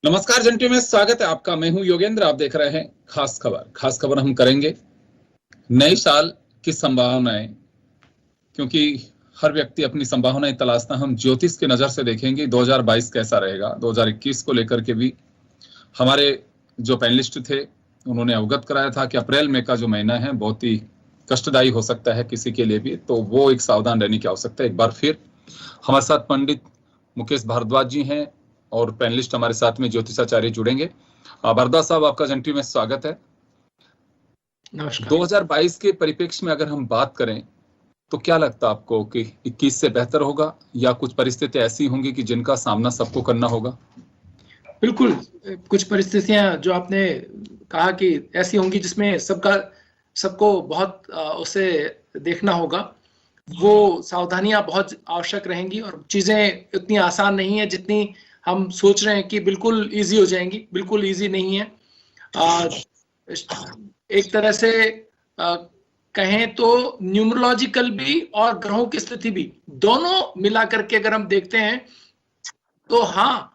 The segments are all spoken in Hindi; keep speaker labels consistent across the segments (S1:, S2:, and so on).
S1: नमस्कार जंटी में स्वागत है आपका। मैं हूं योगेंद्र। आप देख रहे हैं खास खबर। खास खबर हम करेंगे नए साल की संभावनाएं, क्योंकि हर व्यक्ति अपनी संभावनाएं तलाशता। हम ज्योतिष की नजर से देखेंगे 2022 कैसा रहेगा। 2021 को लेकर के भी हमारे जो पैनलिस्ट थे उन्होंने अवगत कराया था कि अप्रैल मई का जो महीना है बहुत ही कष्टदायी हो सकता है किसी के लिए भी, तो वो एक सावधान रहने की आवश्यकता है। एक बार फिर हमारे साथ पंडित मुकेश भारद्वाज जी हैं और पैनलिस्ट हमारे साथ में ज्योतिषाचार्य जुड़ेंगे। भारद्वाज साहब, आपका जंटी में स्वागत है।
S2: नमस्कार।
S1: 2022 के परिप्रेक्ष्य में अगर हम बात करें तो क्या लगता है आपको कि 21 से बेहतर होगा या कुछ परिस्थितियां ऐसी होंगी कि जिनका सामना सबको करना होगा?
S2: बिल्कुल, कुछ परिस्थितियां जो आपने कहा कि ऐसी होंगी जिसमें सबको बहुत उसे देखना होगा। वो सावधानियां बहुत आवश्यक रहेंगी और चीजें इतनी आसान नहीं है जितनी हम सोच रहे हैं कि बिल्कुल इजी हो जाएंगी। बिल्कुल इजी नहीं है। एक तरह से कहें तो न्यूमरोलॉजिकल भी और ग्रहों की स्थिति भी दोनों मिला करके अगर हम देखते हैं तो हाँ,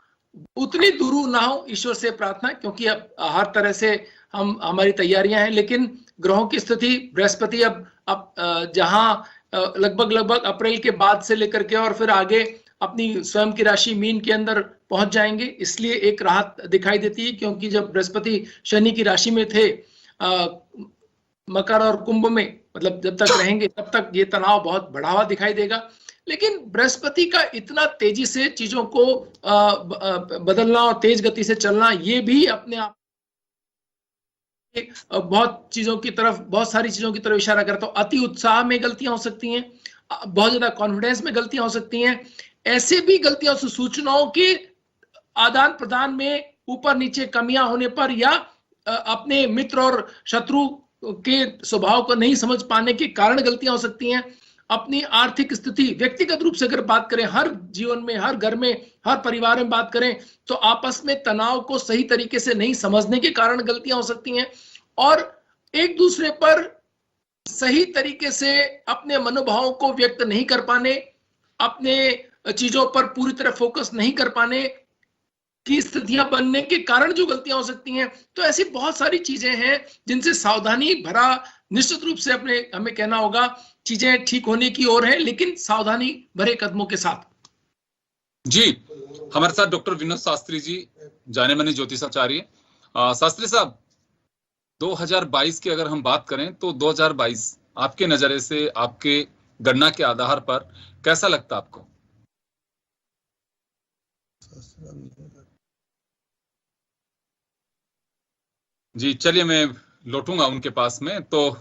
S2: उतनी दूर ना हो, ईश्वर से प्रार्थना, क्योंकि अब हर तरह से हमारी तैयारियां हैं। लेकिन ग्रहों की स्थिति, बृहस्पति अब जहां लगभग अप्रैल के बाद से लेकर के और फिर आगे अपनी स्वयं की राशि मीन के अंदर पहुंच जाएंगे, इसलिए एक राहत दिखाई देती है। क्योंकि जब बृहस्पति शनि की राशि में थे, मकर और कुंभ में, मतलब जब तक रहेंगे तब तक ये तनाव बहुत बढ़ावा दिखाई देगा। लेकिन बृहस्पति का इतना तेजी से चीजों को बदलना और तेज गति से चलना, ये भी अपने आप बहुत सारी चीजों की तरफ इशारा करता है। तो अति उत्साह में गलतियां हो सकती हैं, बहुत ज्यादा कॉन्फिडेंस में गलतियां हो सकती हैं। ऐसे भी गलतियों से सूचनाओं के आदान प्रदान में ऊपर नीचे कमियां होने पर, या अपने मित्र और शत्रु के स्वभाव को नहीं समझ पाने के कारण गलतियां हो सकती हैं। अपनी आर्थिक स्थिति व्यक्तिगत रूप से अगर बात करें, हर जीवन में, हर घर में, हर परिवार में बात करें, तो आपस में तनाव को सही तरीके से नहीं समझने के कारण गलतियां हो सकती हैं। और एक दूसरे पर सही तरीके से अपने मनोभावों को व्यक्त नहीं कर पाने, अपने चीजों पर पूरी तरह फोकस नहीं कर पाने की स्थितियां बनने के कारण जो गलतियां हो सकती हैं। तो ऐसी बहुत सारी चीजें हैं जिनसे सावधानी भरा, निश्चित रूप से हमें कहना होगा, चीजें ठीक होने की ओर है, लेकिन सावधानी भरे कदमों के साथ।
S1: जी, हमारे साथ डॉक्टर विनोद शास्त्री जी, जाने माने ज्योतिषाचार्य। शास्त्री साहब, 2022 की अगर हम बात करें तो 2022 आपके नजरिए से, आपके गणना के आधार पर कैसा लगता आपको? जी चलिए, मैं लौटूंगा उनके पास में। तो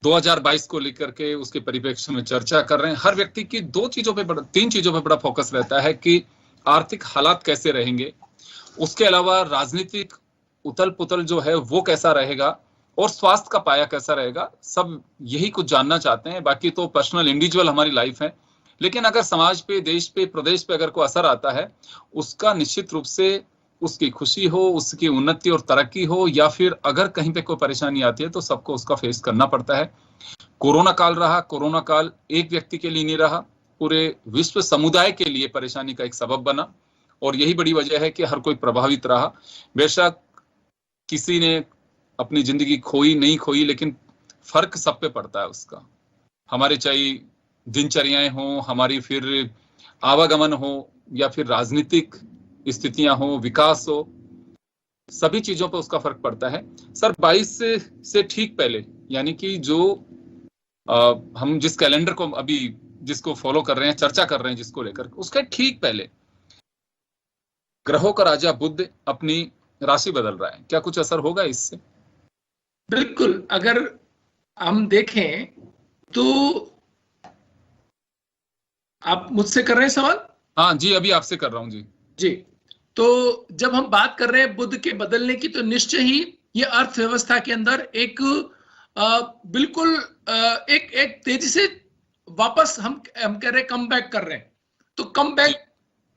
S1: 2022 को लेकर के उसके परिप्रेक्ष्य में चर्चा कर रहे हैं। हर व्यक्ति की तीन चीजों पे बड़ा फोकस रहता है कि आर्थिक हालात कैसे रहेंगे, उसके अलावा राजनीतिक उथल पुथल जो है वो कैसा रहेगा, और स्वास्थ्य का पाया कैसा रहेगा। सब यही कुछ जानना चाहते हैं। बाकी तो पर्सनल इंडिविजुअल हमारी लाइफ है, लेकिन अगर समाज पे, देश पे, प्रदेश पे अगर कोई असर आता है, उसका निश्चित रूप से उसकी खुशी हो, उसकी उन्नति और तरक्की हो, या फिर अगर कहीं पे कोई परेशानी आती है तो सबको उसका फेस करना पड़ता है। कोरोना काल रहा, कोरोना काल एक व्यक्ति के लिए नहीं रहा, पूरे विश्व समुदाय के लिए परेशानी का एक सबब बना, और यही बड़ी वजह है कि हर कोई प्रभावित रहा। बेशक किसी ने अपनी जिंदगी खोई नहीं खोई, लेकिन फर्क सब पे पड़ता है उसका। हमारे चाहे दिनचर्याएं हो, हमारी फिर आवागमन हो, या फिर राजनीतिक स्थितियां हो, विकास हो, सभी चीजों पर उसका फर्क पड़ता है। सर, 22 से ठीक पहले, यानी कि जो हम जिस कैलेंडर को अभी जिसको फॉलो कर रहे हैं, चर्चा कर रहे हैं जिसको लेकर, उसका ठीक पहले ग्रहों का राजा बुध अपनी राशि बदल रहा है। क्या कुछ असर होगा इससे?
S2: बिल्कुल, अगर हम देखें तो आप मुझसे कर रहे हैं सवाल?
S1: हाँ जी, अभी आपसे कर रहा हूं। जी,
S2: तो जब हम बात कर रहे हैं बुध के बदलने की, तो निश्चय ही ये अर्थव्यवस्था के अंदर एक बिल्कुल एक तेजी से वापस हम कह रहे हैं, कम बैक कर रहे हैं। तो कम बैक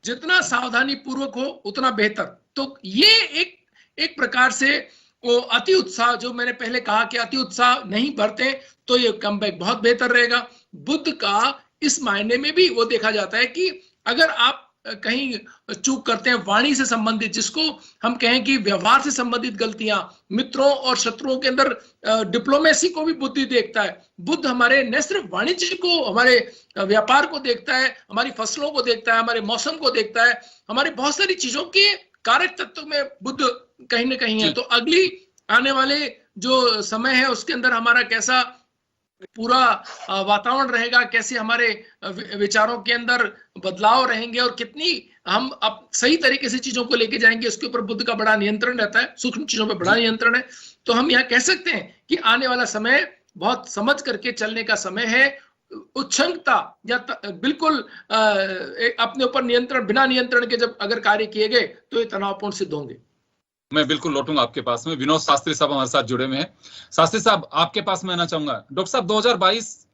S2: जितना सावधानी पूर्वक हो उतना बेहतर। तो ये एक प्रकार से वो अति उत्साह, जो मैंने पहले कहा कि अति उत्साह नहीं बरते तो ये कम बैक बहुत बेहतर रहेगा। बुध का इस मायने में भी वो देखा जाता है कि अगर आप कहीं चूक करते हैं वाणी से संबंधित, जिसको हम कहें कि व्यवहार से संबंधित गलतियां, मित्रों और शत्रुओं के अंदर डिप्लोमेसी को भी बुद्धि देखता है। बुद्ध हमारे न सिर्फ वाणिज्य को, हमारे व्यापार को देखता है, हमारी फसलों को देखता है, हमारे मौसम को देखता है, हमारी बहुत सारी चीजों के कारक तत्व में बुद्ध कहीं ना कहीं है। तो अगली आने वाले जो समय है उसके अंदर हमारा कैसा पूरा वातावरण रहेगा, कैसे हमारे विचारों के अंदर बदलाव रहेंगे और कितनी हम अब सही तरीके से चीजों को लेके जाएंगे, उसके ऊपर बुद्ध का बड़ा नियंत्रण रहता है, सूक्ष्म चीजों पर बड़ा नियंत्रण है। तो हम यहाँ कह सकते हैं कि आने वाला समय बहुत समझ करके चलने का समय है। उच्छृंखता या बिल्कुल अपने ऊपर नियंत्रण, बिना नियंत्रण के जब अगर कार्य किए गए तो ये तनावपूर्ण सिद्ध होंगे।
S1: मैं बिल्कुल लौटूंगा आपके पास में। विनोद शास्त्री साहब हमारे साथ जुड़े हुए हैं। शास्त्री साहब, आपके पास में आना चाहूंगा। डॉक्टर साहब, 2022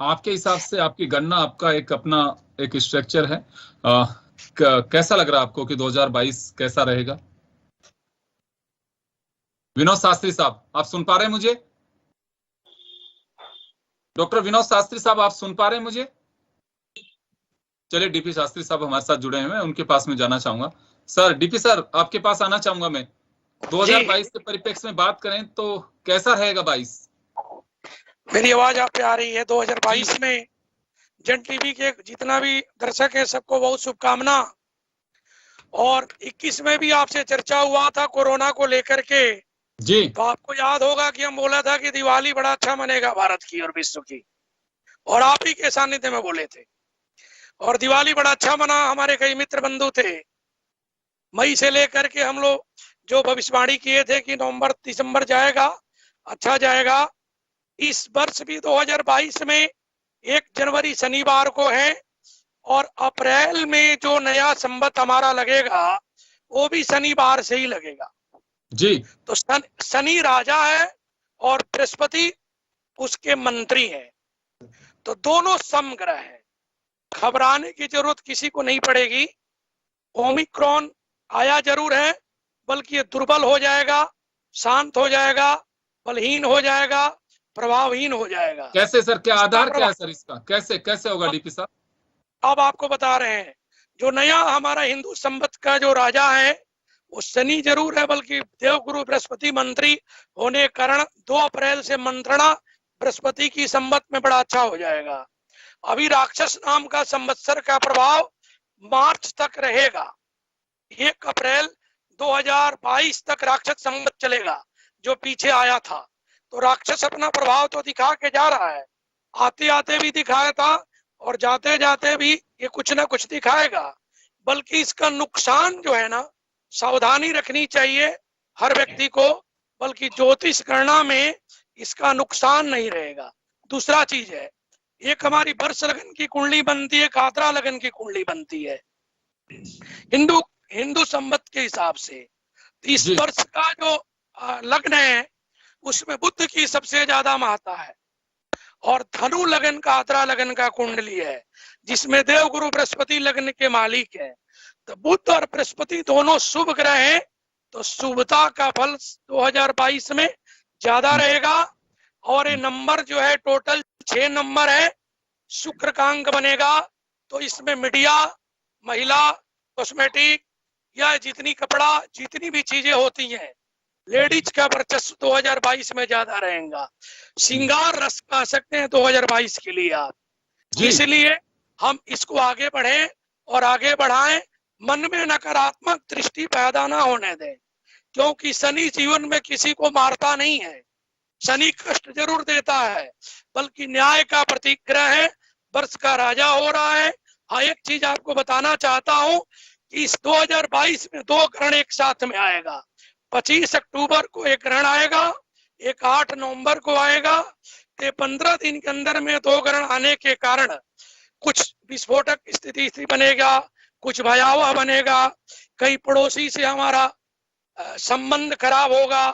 S1: आपके हिसाब से, आपकी गणना, आपका एक अपना एक स्ट्रक्चर है, कैसा लग रहा है आपको कि 2022 कैसा रहेगा? विनोद शास्त्री साहब, आप सुन पा रहे हैं मुझे? डॉक्टर विनोद शास्त्री साहब, आप सुन पा रहे हैं मुझे? चलिए, डीपी शास्त्री साहब हमारे साथ जुड़े हुए हैं, उनके पास में जाना चाहूंगा। सर, डीपी सर, आपके पास आना चाहूंगा मैं। 2022 के परिप्रेक्ष्य में बात करें तो कैसा रहेगा 22?
S3: मेरी आवाज आप पे आ रही है? 2022 में जन टीवी के जितना भी दर्शक है सबको बहुत शुभकामना। और 21 में भी आपसे चर्चा हुआ था कोरोना को लेकर के
S1: जी,
S3: तो आपको याद होगा कि हम बोला था कि दिवाली बड़ा अच्छा मनेगा भारत की और विश्व की, और आप ही के सानिध्य में बोले थे। और दिवाली बड़ा अच्छा मना। हमारे कई मित्र बंधु थे, मई से लेकर के हम लोग जो भविष्यवाणी किए थे कि नवंबर दिसंबर जाएगा, अच्छा जाएगा। इस वर्ष भी 2022 में 1 जनवरी शनिवार को है और अप्रैल में जो नया संवत हमारा लगेगा वो भी शनिवार से ही लगेगा
S1: जी।
S3: तो शनि राजा है और बृहस्पति उसके मंत्री हैं, तो दोनों समग्रह है। घबराने की जरूरत किसी को नहीं पड़ेगी। ओमिक्रॉन आया जरूर है, बल्कि ये दुर्बल हो जाएगा, शांत हो जाएगा, बलहीन हो जाएगा, प्रभावहीन हो जाएगा।
S1: कैसे सर? क्या आधार क्या है सर इसका? कैसे होगा डीपी साहब?
S3: अब आपको बता रहे हैं, जो नया हमारा हिंदू संवत का जो राजा है वो शनि जरूर है, बल्कि देवगुरु बृहस्पति मंत्री होने के कारण 2 अप्रैल से मंत्रणा बृहस्पति की संवत में बड़ा अच्छा हो जाएगा। अभी राक्षस नाम का संवत्सर का प्रभाव मार्च तक रहेगा। 1 अप्रैल 2022 तक राक्षस संवत चलेगा जो पीछे आया था। तो राक्षस अपना प्रभाव तो दिखा के जा रहा है, आते आते भी दिखाया था और जाते जाते भी ये कुछ ना कुछ दिखाएगा। बल्कि इसका नुकसान जो है ना, सावधानी रखनी चाहिए हर व्यक्ति को, बल्कि ज्योतिष गणना में इसका नुकसान नहीं रहेगा। दूसरा चीज है, एक हमारी वर्ष लगन की कुंडली बनती है, कातरा लगन की कुंडली बनती है हिंदू संवत के हिसाब से। इस वर्ष का जो लग्न है उसमें बुध की सबसे ज्यादा महत्ता है और धनु लगन का कातरा लगन का कुंडली है जिसमें देवगुरु बृहस्पति लग्न के मालिक है। तो बुध और बृहस्पति दोनों शुभ ग्रह हैं, तो शुभता का फल 2022 में ज्यादा रहेगा। और ये नंबर जो है टोटल 6 नंबर है, शुक्र का अंक बनेगा। तो इसमें मीडिया, महिला, कॉस्मेटिक या जितनी कपड़ा, जितनी भी चीजें होती हैं, लेडीज का वर्चस्व 2022 में ज्यादा रहेगा। श्रृंगार रस कह सकते हैं 2022 के लिए आप। इसलिए हम इसको आगे बढ़ें और आगे बढ़ाएं, मन में नकारात्मक दृष्टि पैदा ना होने दें, क्योंकि शनि जीवन में किसी को मारता नहीं है। शनि कष्ट जरूर देता है, बल्कि न्याय का प्रतीक ग्रह है, वर्ष का राजा हो रहा है। हाँ, एक चीज आपको बताना चाहता हूं कि इस 2022 में 2 ग्रहण एक साथ में आएगा। 25 अक्टूबर को एक ग्रहण आएगा, एक 8 नवंबर को आएगा। तो 15 दिन के अंदर में 2 ग्रहण आने के कारण कुछ विस्फोटक स्थिति बनेगा, कुछ भयावह बनेगा, कई पड़ोसी से हमारा संबंध खराब होगा,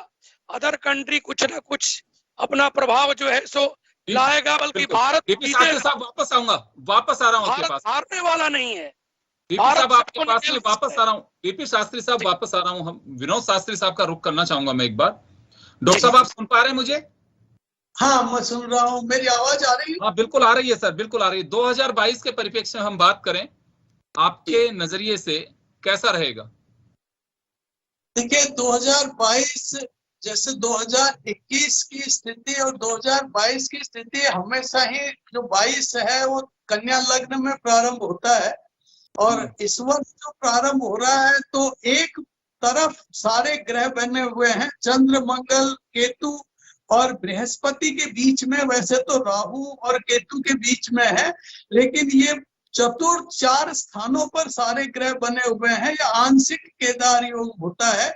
S3: अदर कंट्री कुछ ना कुछ अपना प्रभाव जो है सो लाएगा। बल्कि भारत
S1: वापस आ रहा हूँ आपके पास।
S3: हारने वाला नहीं है।
S1: डीपी साहब आपके पास में वापस आ रहा हूँ। डीपी शास्त्री साहब वापस आ रहा हूँ। हम विनोद शास्त्री साहब का रुख करना चाहूंगा मैं एक बार। डॉक्टर साहब, आप सुन पा रहे हैं मुझे?
S4: हाँ, मैं सुन रहा हूँ। मेरी आवाज आ रही है?
S1: हाँ, बिल्कुल आ रही है सर, बिल्कुल आ रही है। 2022 के परिप्रेक्ष्य में हम बात करें, आपके नजरिए से कैसा रहेगा?
S4: देखिए 2022 जैसे 2021 की स्थिति और 2022 की स्थिति हमेशा ही जो 22 है वो कन्या लग्न में प्रारंभ होता है, और इस वर्ष जो प्रारंभ हो रहा है तो एक तरफ सारे ग्रह बने हुए हैं, चंद्र मंगल केतु और बृहस्पति के बीच में, वैसे तो राहु और केतु के बीच में है, लेकिन ये चतुर्थ 4 स्थानों पर सारे ग्रह बने हुए हैं। या आंशिक केदार योग होता है,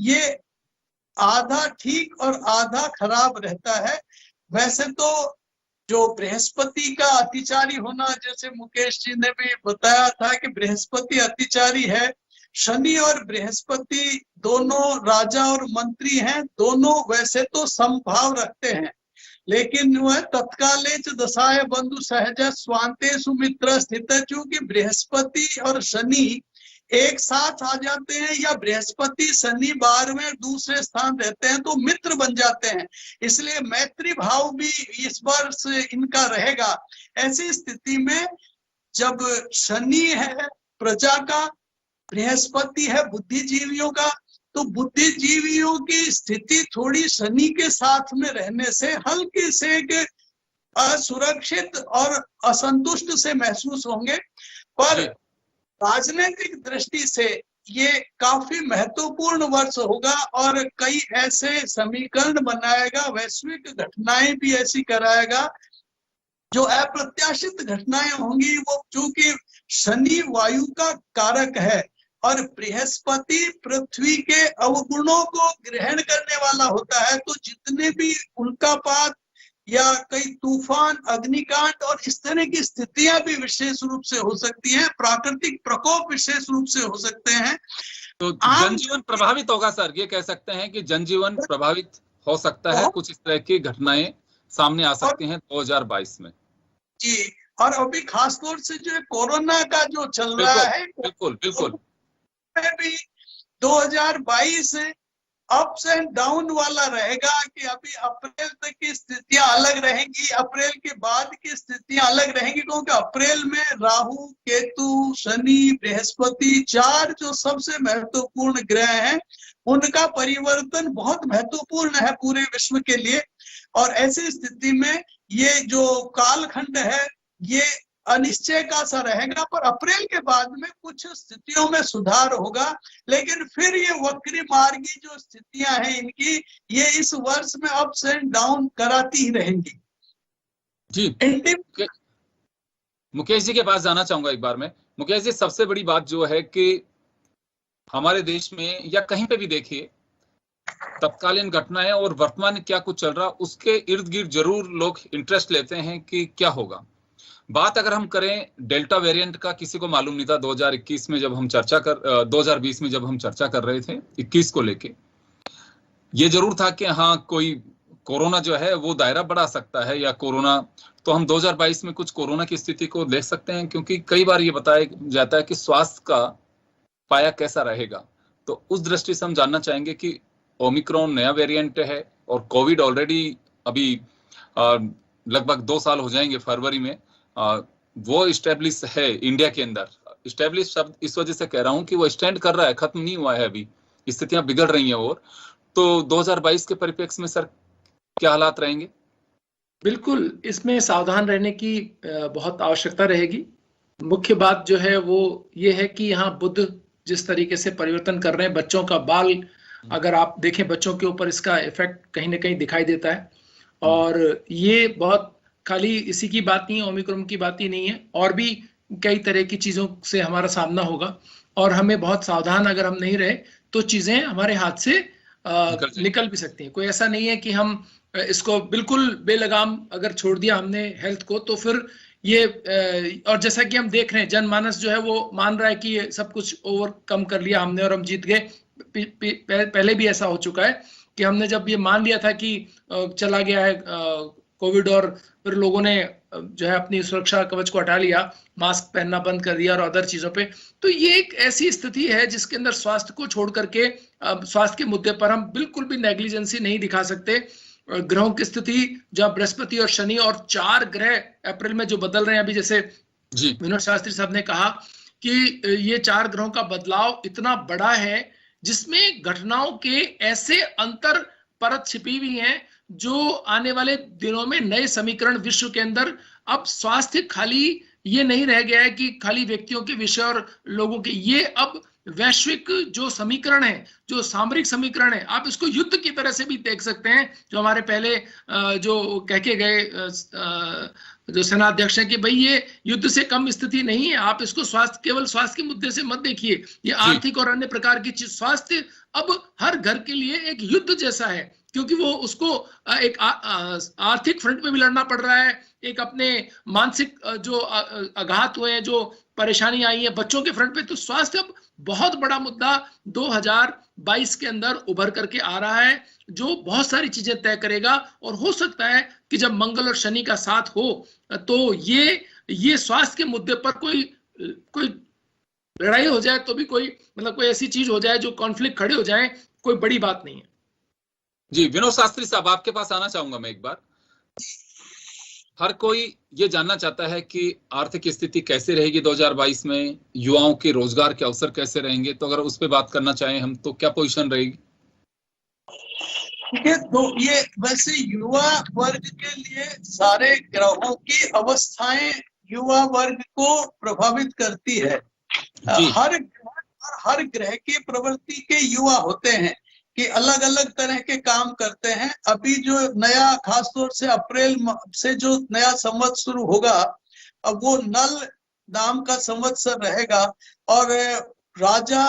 S4: ये आधा ठीक और आधा खराब रहता है। वैसे तो जो बृहस्पति का अतिचारी होना, जैसे मुकेश जी ने भी बताया था कि बृहस्पति अतिचारी है, शनि और बृहस्पति दोनों राजा और मंत्री हैं, दोनों वैसे तो समभाव रखते हैं, लेकिन वह तत्काले च दशाय बंधु सहज स्वांते सुमित्र स्थित, चूंकि बृहस्पति और शनि एक साथ आ जाते हैं या बृहस्पति शनि 12वें दूसरे स्थान रहते हैं तो मित्र बन जाते हैं, इसलिए मैत्री भाव भी इस वर्ष इनका रहेगा। ऐसी स्थिति में जब शनि है प्रजा का, बृहस्पति है बुद्धिजीवियों का, तो बुद्धिजीवियों की स्थिति थोड़ी शनि के साथ में रहने से हल्के से असुरक्षित और असंतुष्ट से महसूस होंगे। पर राजनीतिक दृष्टि से ये काफी महत्वपूर्ण वर्ष होगा और कई ऐसे समीकरण बनाएगा, वैश्विक घटनाएं भी ऐसी कराएगा जो अप्रत्याशित घटनाएं होंगी। वो चूंकि शनि वायु का कारक है और बृहस्पति पृथ्वी के अवगुणों को ग्रहण करने वाला होता है, तो जितने भी उल्कापात या कई तूफान, अग्निकांड और इस तरह की स्थितियां भी विशेष रूप से हो सकती हैं, प्राकृतिक प्रकोप विशेष रूप से हो सकते हैं।
S1: तो जनजीवन प्रभावित होगा सर, ये कह सकते हैं कि जनजीवन प्रभावित हो सकता है, कुछ इस तरह की घटनाएं सामने आ सकती हैं 2022 में।
S4: जी, और अभी खासतौर से जो कोरोना का जो चल रहा है,
S1: बिल्कुल
S4: भी 2022 अप्स एंड डाउन वाला रहेगा कि अभी अप्रैल तक की स्थितियां अलग रहेंगी, अप्रैल के बाद की स्थितियां अलग रहेंगी, क्योंकि अप्रैल में राहु, केतु, शनि, बृहस्पति 4 जो सबसे महत्वपूर्ण ग्रह हैं, उनका परिवर्तन बहुत महत्वपूर्ण है पूरे विश्व के लिए। और ऐसी स्थिति में ये जो कालखंड है ये अनिश्चय का सा रहेगा, पर अप्रैल के बाद में कुछ स्थितियों में सुधार होगा, लेकिन फिर ये वक्री मार्गी जो स्थितियां हैं इनकी, ये इस वर्ष में अप्स एंड डाउन कराती ही रहेंगी।
S1: जी मुकेश जी के पास जाना चाहूंगा एक बार में। मुकेश जी, सबसे बड़ी बात जो है कि हमारे देश में या कहीं पे भी देखिए, तत्कालीन घटनाएं और वर्तमान में क्या कुछ चल रहा, उसके इर्द गिर्द जरूर लोग इंटरेस्ट लेते हैं कि क्या होगा। बात अगर हम करें डेल्टा वेरिएंट का, किसी को मालूम नहीं था 2021 में जब हम 2020 में जब हम चर्चा कर रहे थे 21 को लेके। ये जरूर था कि हाँ कोई कोरोना जो है वो दायरा बढ़ा सकता है या कोरोना, तो हम 2022 में कुछ कोरोना की स्थिति को देख सकते हैं, क्योंकि कई बार ये बताया जाता है कि स्वास्थ्य का पाया कैसा रहेगा। तो उस दृष्टि से हम जानना चाहेंगे कि ओमिक्रॉन नया वेरिएंट है और कोविड ऑलरेडी अभी लगभग 2 साल हो जाएंगे फरवरी में, वो इस्टेब्लिश है इंडिया के अंदर। इस्टेब्लिश शब्द इस वजह से कह रहा हूं कि वो स्टैंड कर रहा है, खत्म नहीं हुआ है, अभी स्थितियां बिगड़ रही हैं। और तो 2022 के परिप्रेक्ष्य में सर क्या हालात रहेंगे?
S2: बिल्कुल, इसमें सावधान रहने की बहुत आवश्यकता रहेगी। मुख्य बात जो है वो ये है कि यहाँ बुध जिस तरीके से परिवर्तन कर रहे हैं, बच्चों का बाल अगर आप देखें, बच्चों के ऊपर इसका इफेक्ट कहीं ना कहीं दिखाई देता है। और ये बहुत खाली इसी की बात नहीं है, ओमिक्रॉन की बात ही नहीं है, और भी कई तरह की चीजों से हमारा सामना होगा। और हमें बहुत सावधान अगर हम नहीं रहे तो चीजें हमारे हाथ से निकल भी सकती हैं। कोई ऐसा नहीं है कि हम इसको बिल्कुल बेलगाम अगर छोड़ दिया हमने हेल्थ को, तो फिर ये और जैसा कि हम देख रहे हैं जनमानस जो है वो मान रहा है कि ये सब कुछ ओवरकम कर लिया हमने और हम जीत गए। पहले भी ऐसा हो चुका है कि हमने जब ये मान लिया था कि चला गया है कोविड, और फिर लोगों ने जो है अपनी सुरक्षा कवच को हटा लिया, मास्क पहनना बंद कर दिया और अदर चीजों पे। तो ये एक ऐसी स्थिति है जिसके अंदर स्वास्थ्य को छोड़ करके स्वास्थ्य के मुद्दे पर हम बिल्कुल भी नेग्लिजेंसी नहीं दिखा सकते। ग्रहों की स्थिति जहाँ बृहस्पति और शनि और 4 ग्रह अप्रैल में जो बदल रहे हैं, अभी जैसे विनोद शास्त्री साहब ने कहा कि ये 4 ग्रहों का बदलाव इतना बड़ा है जिसमें घटनाओं के ऐसे अंतर परत छिपी हुई हैं जो आने वाले दिनों में नए समीकरण विश्व के अंदर, अब स्वास्थ्य खाली ये नहीं रह गया है कि खाली व्यक्तियों के विषय और लोगों के, ये अब वैश्विक जो समीकरण है, जो सामरिक समीकरण है, आप इसको युद्ध की तरह से भी देख सकते हैं। जो हमारे पहले जो कह के गए जो सेनाध्यक्ष हैं कि भाई ये युद्ध से कम स्थिति नहीं है, आप इसको स्वास्थ्य, केवल स्वास्थ्य के मुद्दे से मत देखिए, ये आर्थिक और अन्य प्रकार की चीज, स्वास्थ्य अब हर घर के लिए एक युद्ध जैसा है, क्योंकि वो उसको एक आर्थिक फ्रंट पे भी लड़ना पड़ रहा है, एक अपने मानसिक जो आघात हुए हैं, जो परेशानी आई है बच्चों के फ्रंट पे, तो स्वास्थ्य अब बहुत बड़ा मुद्दा 2022 के अंदर उभर करके आ रहा है, जो बहुत सारी चीजें तय करेगा। और हो सकता है कि जब मंगल और शनि का साथ हो तो ये स्वास्थ्य के मुद्दे पर कोई लड़ाई हो जाए तो भी कोई, मतलब कोई ऐसी चीज हो जाए जो कॉन्फ्लिक्ट खड़े हो जाए, कोई बड़ी बात नहीं है।
S1: जी विनोद शास्त्री साहब, आपके पास आना चाहूंगा मैं एक बार। हर कोई ये जानना चाहता है कि आर्थिक स्थिति कैसे रहेगी 2022 में, युवाओं के रोजगार के अवसर कैसे रहेंगे, तो अगर उस पर बात करना चाहें हम तो क्या पोजीशन रहेगी?
S4: तो ये वैसे युवा वर्ग के लिए सारे ग्रहों की अवस्थाएं युवा वर्ग को प्रभावित करती है। हर ग्रह की प्रवृत्ति के युवा होते हैं कि अलग अलग तरह के काम करते हैं। अभी जो नया, खासतौर से अप्रैल से जो नया संवत्सर शुरू होगा, अब वो नल नाम का संवत्सर रहेगा और राजा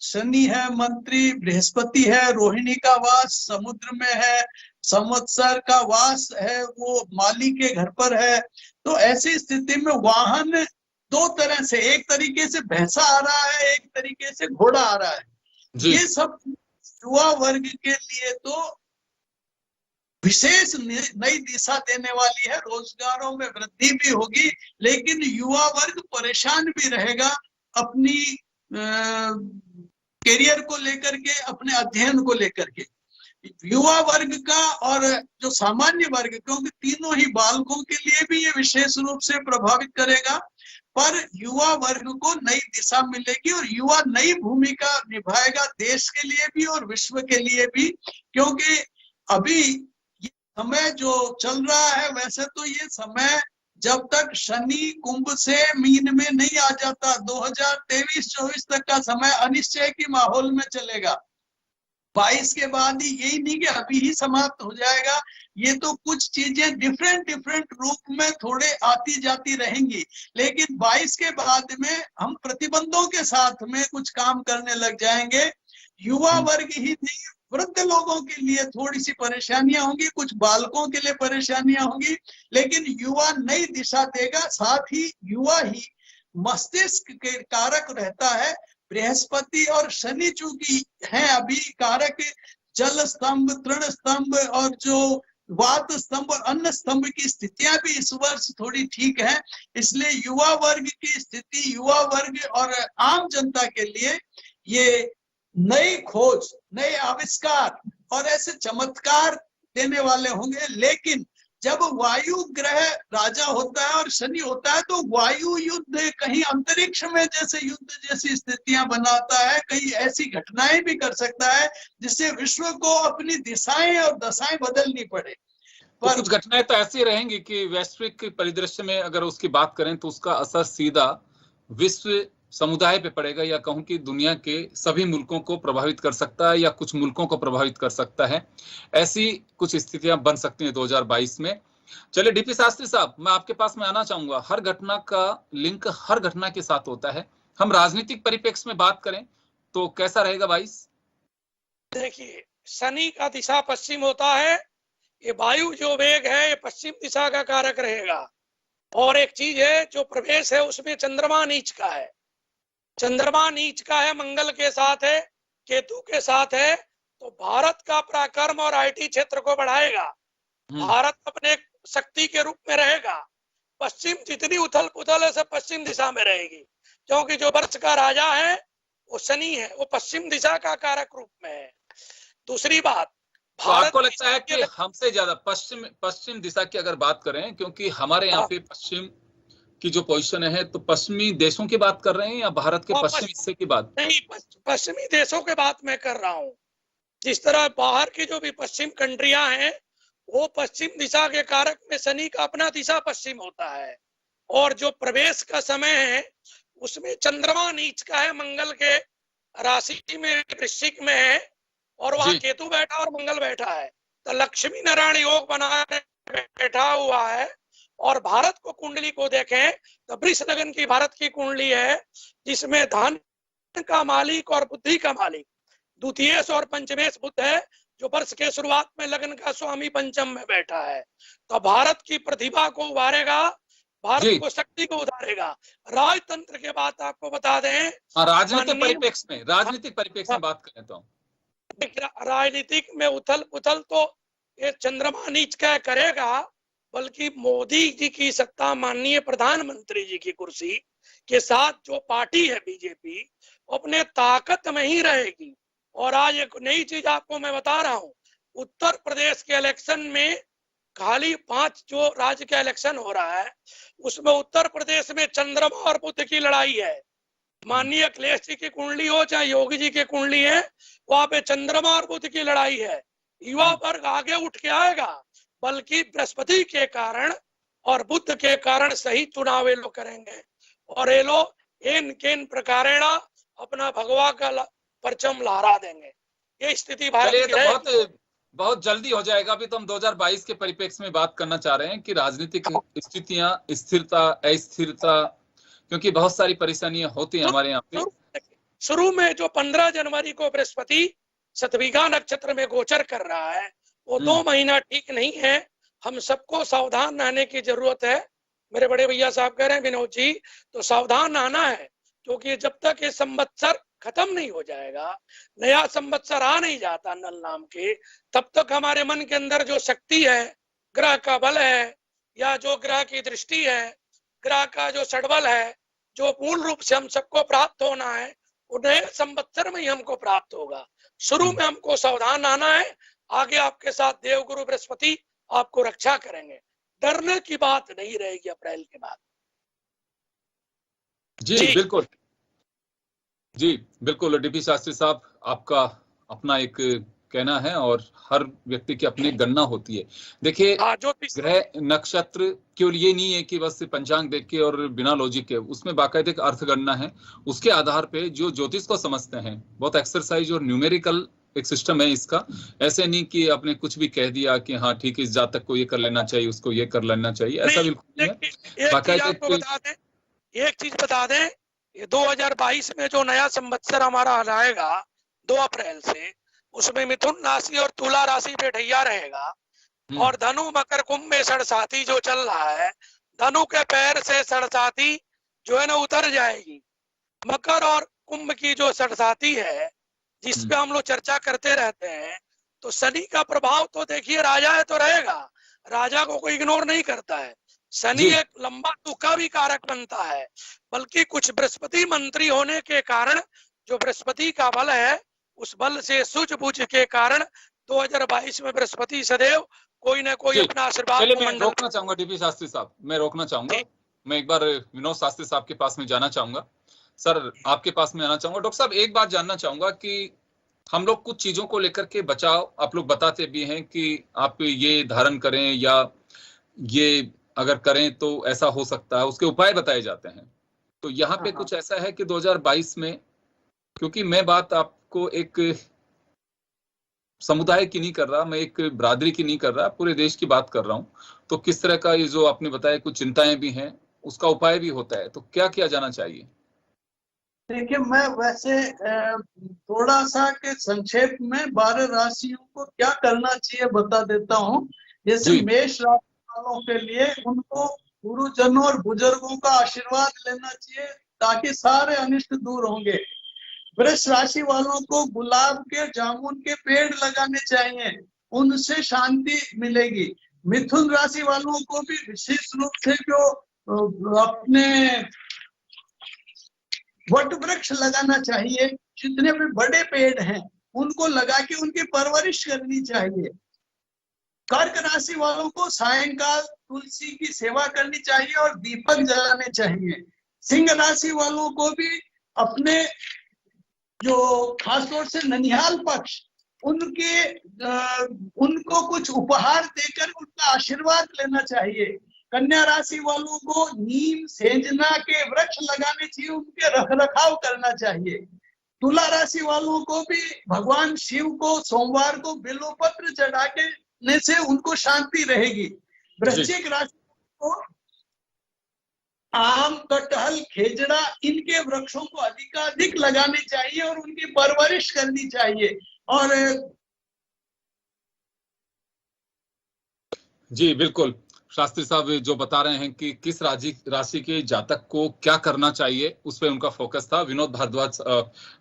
S4: शनि है, मंत्री बृहस्पति है, रोहिणी का वास समुद्र में है, संवत्सर का वास है वो माली के घर पर है। तो ऐसी स्थिति में वाहन दो तरह से, एक तरीके से भैंसा आ रहा है, एक तरीके से घोड़ा आ रहा है। ये सब युवा वर्ग के लिए तो विशेष नई दिशा देने वाली है। रोजगारों में वृद्धि भी होगी, लेकिन युवा वर्ग परेशान भी रहेगा अपनी करियर को लेकर के, अपने अध्ययन को लेकर के। युवा वर्ग का और जो सामान्य वर्ग, क्योंकि तीनों ही बालकों के लिए भी ये विशेष रूप से प्रभावित करेगा, पर युवा वर्ग को नई दिशा मिलेगी और युवा नई भूमिका निभाएगा देश के लिए भी और विश्व के लिए भी। क्योंकि अभी ये समय जो चल रहा है, वैसे तो ये समय जब तक शनि कुंभ से मीन में नहीं आ जाता, 2023-24 तक का समय अनिश्चय की माहौल में चलेगा। 22 के बाद ही, यही नहीं कि अभी ही समाप्त हो जाएगा, ये तो कुछ चीजें डिफरेंट रूप में थोड़े आती जाती रहेंगी। लेकिन 22 के बाद में हम प्रतिबंधों के साथ में कुछ काम करने लग जाएंगे। युवा वर्ग ही नहीं, वृद्ध लोगों के लिए थोड़ी सी परेशानियां होंगी, कुछ बालकों के लिए परेशानियां होंगी, लेकिन युवा नई दिशा देगा। साथ ही युवा ही मस्तिष्क के कारक रहता है। बृहस्पति और शनि चूंकि हैं अभी कारक, जल स्तंभ, तृण स्तंभ और जो वात स्तंभ और अन्न स्तंभ की स्थितियां भी इस वर्ष थोड़ी ठीक है। इसलिए युवा वर्ग की स्थिति, युवा वर्ग और आम जनता के लिए ये नई खोज, नए आविष्कार और ऐसे चमत्कार देने वाले होंगे। लेकिन जब वायु ग्रह राजा होता है और शनि होता है, तो वायु युद्ध कहीं अंतरिक्ष में जैसे युद्ध जैसी स्थितियां बनाता है, कहीं ऐसी घटनाएं भी कर सकता है जिससे विश्व को अपनी दिशाएं और दशाएं बदलनी पड़े।
S1: पर कुछ घटनाएं तो ऐसी रहेंगी कि वैश्विक परिदृश्य में अगर उसकी बात करें तो उसका असर सीधा विश्व समुदाय पे पड़ेगा, या कहूं कि दुनिया के सभी मुल्कों को प्रभावित कर सकता है या कुछ मुल्कों को प्रभावित कर सकता है। ऐसी कुछ स्थितियां बन सकती हैं 2022 में। चलिए डीपी शास्त्री साहब, मैं आपके पास में आना चाहूंगा। हर घटना का लिंक हर घटना के साथ होता है। हम राजनीतिक परिप्रेक्ष्य में बात करें तो कैसा रहेगा 22?
S3: देखिए, शनि का दिशा पश्चिम होता है, ये वायु जो वेग है ये पश्चिम दिशा का कारक रहेगा। और एक चीज है जो प्रवेश है उसमें चंद्रमा नीच का है, चंद्रमा नीच का है, मंगल के साथ है, केतु के साथ है, तो भारत का पराक्रम और आईटी क्षेत्र को बढ़ाएगा। भारत अपने शक्ति के रूप में रहेगा। पश्चिम जितनी उथल पुथल है सब पश्चिम दिशा में रहेगी, क्योंकि जो वर्ष का राजा है वो शनि है, वो पश्चिम दिशा का कारक रूप में है। दूसरी बात,
S1: भारत को लगता है कि हमसे ज्यादा पश्चिम दिशा की अगर बात करें, क्योंकि हमारे यहाँ पे पश्चिम की जो पोजीशन है, तो पश्चिमी देशों की बात कर रहे हैं या भारत के पश्चिमी हिस्से की बात?
S3: नहीं, पश्चिमी देशों की बात मैं कर रहा हूं। जिस तरह बाहर की जो भी पश्चिम कंट्रियां हैं, वो पश्चिम दिशा के कारक में शनि का अपना दिशा पश्चिम होता है, और जो प्रवेश का समय है उसमें चंद्रमा नीच का है, मंगल के राशि में वृश्चिक में है, और वहां केतु बैठा और मंगल बैठा है, तो लक्ष्मी नारायण योग बना बैठा हुआ है। और भारत को कुंडली को देखें तो वृष लग्न की भारत की कुंडली है, जिसमें धन का मालिक और बुद्धि का मालिक द्वितीयेश और पंचमेश बुध है, जो वर्ष के शुरुआत में लग्न का स्वामी पंचम में बैठा है। तो भारत की प्रतिभा को उभारेगा, भारत को शक्ति को उधारेगा। राजतंत्र के बात आपको बता दें,
S1: राजनीतिक परिप्रेक्ष्य में बात करें तो
S3: राजनीतिक में उथल पुथल तो ये चंद्रमा नीच का करेगा, बल्कि मोदी जी की सत्ता, माननीय प्रधानमंत्री जी की कुर्सी के साथ जो पार्टी है बीजेपी, अपने ताकत में ही रहेगी। और आज एक नई चीज आपको मैं बता रहा हूं, उत्तर प्रदेश के इलेक्शन में खाली 5 जो राज्य का इलेक्शन हो रहा है, उसमें उत्तर प्रदेश में चंद्रमा और बुध की लड़ाई है। माननीय अखिलेश जी की कुंडली हो चाहे योगी जी की कुंडली है, वहां पे चंद्रमा और बुध की लड़ाई है। युवा वर्ग आगे उठ के आएगा, बल्कि बृहस्पति के कारण और बुध के कारण सही चुनाव ये लोग करेंगे, और ये लोग इन प्रकारेण अपना भगवा का परचम लहरा देंगे। ये स्थिति भारत की है।
S1: बहुत जल्दी हो जाएगा। अभी तो हम 2022 के परिप्रेक्ष्य में बात करना चाह रहे हैं कि राजनीतिक स्थितियां, स्थिरता, अस्थिरता, क्योंकि बहुत सारी परेशानियां होती हैं हमारे यहाँ पे।
S3: शुरू में जो 15 जनवरी को बृहस्पति शतभिघा नक्षत्र में गोचर कर रहा है, वो 2 महीना ठीक नहीं है। हम सबको सावधान रहने की जरूरत है। मेरे बड़े भैया साहब कह रहे हैं विनोद जी, तो सावधान रहना है, क्योंकि जब तक ये संवत्सर खत्म नहीं हो जाएगा, नया संवत्सर आ नहीं जाता नल नाम के, तब तक हमारे मन के अंदर जो शक्ति है, ग्रह का बल है, या जो ग्रह की दृष्टि है, ग्रह का जो षडबल है, जो मूल रूप से हम सबको प्राप्त होना है, वो नए संवत्सर में ही हमको प्राप्त होगा। शुरू में हमको सावधान रहना है। आगे आपके साथ देवगुरु बृहस्पति आपको रक्षा करेंगे, डरने की बात नहीं रहेगी अप्रैल के बाद।
S1: जी बिल्कुल, जी बिल्कुल। डीपी शास्त्री साहब, आपका अपना एक कहना है और हर व्यक्ति की अपनी गणना होती है। देखिए, ग्रह नक्षत्र केवल ये नहीं है कि बस पंचांग देख के और बिना लॉजिक के, उसमें बाकायदे एक अर्थ गणना है। उसके आधार पे जो ज्योतिष को समझते हैं, बहुत एक्सरसाइज और न्यूमेरिकल एक सिस्टम है इसका। ऐसे नहीं कि आपने कुछ भी कह दिया कि हाँ ठीक है, इस जातक को ये कर लेना चाहिए, उसको ये कर लेना चाहिए, ऐसा बिल्कुल नहीं है।
S3: एक चीज बता दें, ये 2022 में जो नया संवत्सर हमारा आएगा 2 अप्रैल से, उसमें मिथुन राशि और तुला राशि पे ढैया रहेगा, और धनु मकर कुंभ में षडसाती जो चल रहा है, धनु के पैर से षडसाती जो है ना उतर जाएगी। मकर और कुंभ की जो षडसाती है, जिसपे हम लोग चर्चा करते रहते हैं, तो शनि का प्रभाव तो देखिए राजा है तो रहेगा, राजा को कोई इग्नोर नहीं करता है। शनि एक लंबा तुका भी कारक बनता है, बल्कि कुछ बृहस्पति मंत्री होने के कारण, जो बृहस्पति का बल है, उस बल से सूझबूझ के कारण 2022 में बृहस्पति सदैव कोई ना कोई अपना आशीर्वाद
S1: रोकना चाहूंगा। डीपी शास्त्री साहब, मैं रोकना चाहूंगा। मैं एक बार विनोद शास्त्री साहब के पास में जाना चाहूंगा। सर, आपके पास में आना चाहूंगा। डॉक्टर साहब, एक बात जानना चाहूंगा कि हम लोग कुछ चीजों को लेकर के बचाव आप लोग बताते भी हैं कि आप ये धारण करें या ये अगर करें तो ऐसा हो सकता है, उसके उपाय बताए जाते हैं। तो यहाँ पे कुछ ऐसा है कि 2022 में, क्योंकि मैं बात आपको एक समुदाय की नहीं कर रहा, मैं एक बरादरी की नहीं कर रहा, पूरे देश की बात कर रहा हूँ, तो किस तरह का ये जो आपने बताया कुछ चिंताएं भी हैं, उसका उपाय भी होता है, तो क्या किया जाना चाहिए?
S4: देखिए, मैं वैसे थोड़ा सा के संक्षेप में 12 राशियों को क्या करना चाहिए बता देता हूँ। जैसे मेष राशि वालों के लिए उनको गुरुजनों और बुजुर्गों का आशीर्वाद लेना चाहिए, ताकि सारे अनिष्ट दूर होंगे। वृष राशि वालों को गुलाब के, जामुन के पेड़ लगाने चाहिए, उनसे शांति मिलेगी। मिथुन राशि वालों को भी विशेष रूप से जो अपने वट वृक्ष लगाना चाहिए, जितने भी बड़े पेड़ हैं उनको लगा के उनकी परवरिश करनी चाहिए। कर्क राशि वालों को सायंकाल तुलसी की सेवा करनी चाहिए और दीपक जलाने चाहिए। सिंह राशि वालों को भी अपने जो खासतौर से ननिहाल पक्ष उनको कुछ उपहार देकर उनका आशीर्वाद लेना चाहिए। कन्या राशि वालों को नीम सेंजना के वृक्ष लगाने चाहिए, उनके रखरखाव करना चाहिए। तुला राशि वालों को भी भगवान शिव को सोमवार को बिल्वपत्र चढ़ाने से उनको शांति रहेगी। वृश्चिक राशि को आम, कटहल, खेजड़ा इनके वृक्षों को अधिकाधिक लगाने चाहिए और उनकी परवरिश करनी चाहिए। और
S1: जी बिल्कुल, शास्त्री साहब जो बता रहे हैं कि किस राशि के जातक को क्या करना चाहिए, उस पर उनका फोकस था। विनोद भारद्वाज,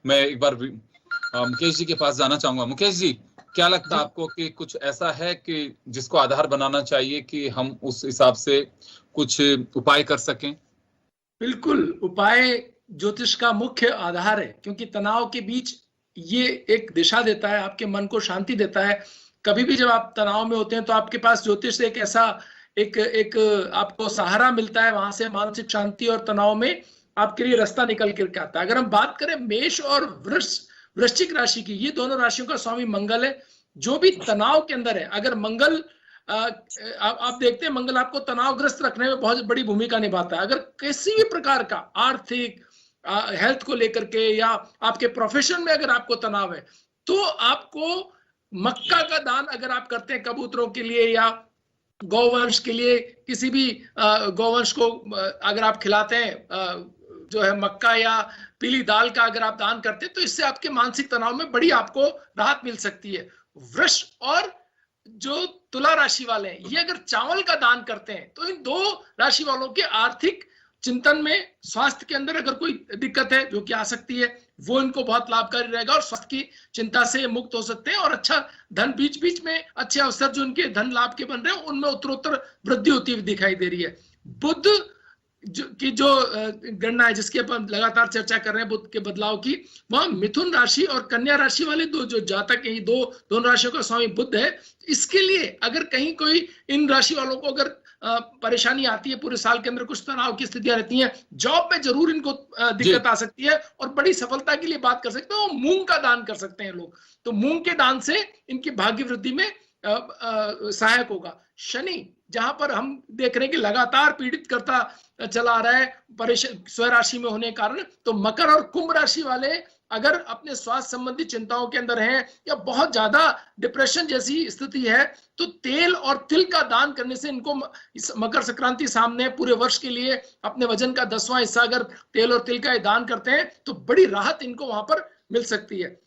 S1: मैं एक बार मुकेश जी के पास जाना चाहूंगा। मुकेश जी, क्या लगता है आपको कि कुछ ऐसा है कि जिसको आधार बनाना चाहिए कि हम उस हिसाब से कुछ उपाय कर सकें?
S2: बिल्कुल, उपाय ज्योतिष का मुख्य आधार है, क्योंकि तनाव के बीच ये एक दिशा देता है, आपके मन को शांति देता है। कभी भी जब आप तनाव में होते हैं तो आपके पास ज्योतिष एक ऐसा एक आपको सहारा मिलता है, वहां से मानसिक शांति और तनाव में आपके लिए रास्ता निकल करके आता है। अगर हम बात करें मेष और वृश्चिक राशि की, ये दोनों राशियों का स्वामी मंगल है। जो भी तनाव के अंदर है, अगर मंगल आप देखते हैं मंगल आपको तनावग्रस्त रखने में बहुत बड़ी भूमिका निभाता है। अगर किसी भी प्रकार का आर्थिक, हेल्थ को लेकर के या आपके प्रोफेशन में अगर आपको तनाव है, तो आपको मक्का का दान अगर आप करते हैं कबूतरों के लिए या गौवंश के लिए, किसी भी गौवंश को अगर आप खिलाते हैं जो है मक्का या पीली दाल का अगर आप दान करते हैं, तो इससे आपके मानसिक तनाव में बड़ी आपको राहत मिल सकती है। वृष और जो तुला राशि वाले हैं, ये अगर चावल का दान करते हैं तो इन दो राशि वालों के आर्थिक चिंतन में, स्वास्थ्य के अंदर अगर कोई दिक्कत है जो कि आ सकती है, वो इनको बहुत लाभकारी रहेगा और स्वास्थ्य की चिंता से मुक्त हो सकते हैं। और अच्छा धन, बीच बीच में अच्छे अवसर जो उनके धन लाभ के बन रहे हैं, उनमें उत्तरोत्तर वृद्धि होती हुई दिखाई दे रही है। बुध की जो गणना है, जिसकी अपन लगातार चर्चा कर रहे हैं बुध के बदलाव की, वह मिथुन राशि और कन्या राशि वाले दो जो जातक हैं, दोनों राशियों का स्वामी बुध है। इसके लिए अगर कहीं कोई इन राशि वालों को अगर परेशानी आती है, पूरे साल के अंदर कुछ तनाव की स्थितियां रहती हैं, जॉब में जरूर इनको दिक्कत आ सकती है और बड़ी सफलता के लिए बात कर सकते हैं, मूंग का दान कर सकते हैं लोग। तो मूंग के दान से इनकी भाग्य वृद्धि में सहायक होगा। शनि, जहां पर हम देख रहे हैं कि लगातार पीड़ित करता चला आ रहा है परेशान स्वराशि में होने के कारण, तो मकर और कुंभ राशि वाले अगर अपने स्वास्थ्य संबंधी चिंताओं के अंदर हैं या बहुत ज्यादा डिप्रेशन जैसी स्थिति है, तो तेल और तिल का दान करने से इनको, मकर संक्रांति सामने, पूरे वर्ष के लिए अपने वजन का 10वां हिस्सा अगर तेल और तिल का दान करते हैं तो बड़ी राहत इनको वहां पर मिल सकती है।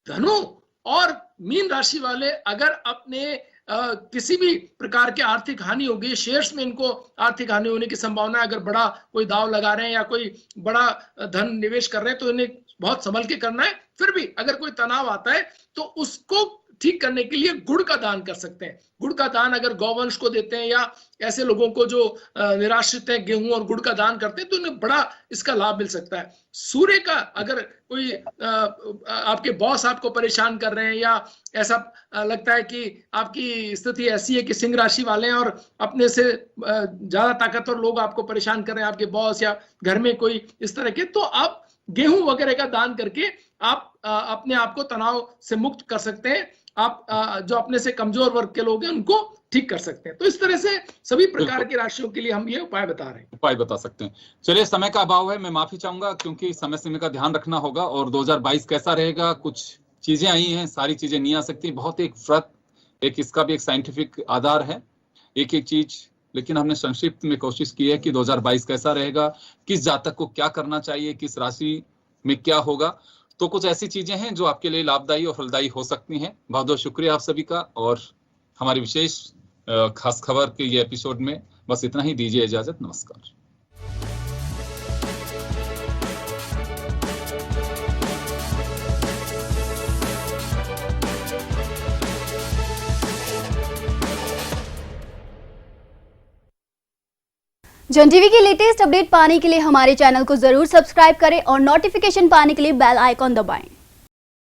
S2: धनु और मीन राशि वाले अगर अपने किसी भी प्रकार के आर्थिक हानि होगी, शेयर्स में इनको आर्थिक हानि होने की संभावना है, अगर बड़ा कोई दाव लगा रहे हैं या कोई बड़ा धन निवेश कर रहे हैं तो इन्हें बहुत संभल के करना है। फिर भी अगर कोई तनाव आता है तो उसको ठीक करने के लिए गुड़ का दान कर सकते हैं। गुड़ का दान अगर गौवंश को देते हैं या ऐसे लोगों को जो निराश्रित हैं, गेहूं और गुड़ का दान करते हैं, तो उन्हें बड़ा इसका लाभ मिल सकता है। सूर्य का, अगर कोई आपके बॉस आपको परेशान कर रहे हैं या ऐसा लगता है कि आपकी स्थिति ऐसी है कि सिंह राशि वाले हैं और अपने से ज्यादा ताकतवर लोग आपको परेशान कर रहे हैं, आपके बॉस या घर में कोई इस तरह के, तो आप गेहूं वगैरह का दान करके आप अपने आप को तनाव से मुक्त कर सकते हैं। आप जो अपने से कमजोर वर्ग के लोग हैं उनको ठीक कर सकते हैं। तो इस तरह से सभी प्रकार की राशियों के लिए हम ये उपाय बता रहे हैं,
S1: उपाय बता सकते हैं। चलिए, समय का अभाव है, मैं माफी चाहूंगा क्योंकि समय सीमा का ध्यान रखना होगा। और 2022 कैसा रहेगा, कुछ चीजें आई हैं, सारी चीजें नहीं आ सकती। बहुत एक व्रत, एक इसका भी एक साइंटिफिक आधार है, एक एक चीज, लेकिन हमने संक्षिप्त में कोशिश की है कि 2022 कैसा रहेगा, किस जातक को क्या करना चाहिए, किस राशि में क्या होगा। तो कुछ ऐसी चीजें हैं जो आपके लिए लाभदायी और फलदायी हो सकती हैं। बहुत बहुत शुक्रिया आप सभी का। और हमारी विशेष खास खबर के ये एपिसोड में बस इतना ही। दीजिए इजाजत, नमस्कार।
S5: जन टीवी की लेटेस्ट अपडेट पाने के लिए हमारे चैनल को जरूर सब्सक्राइब करें और नोटिफिकेशन पाने के लिए बेल आइकॉन दबाएं।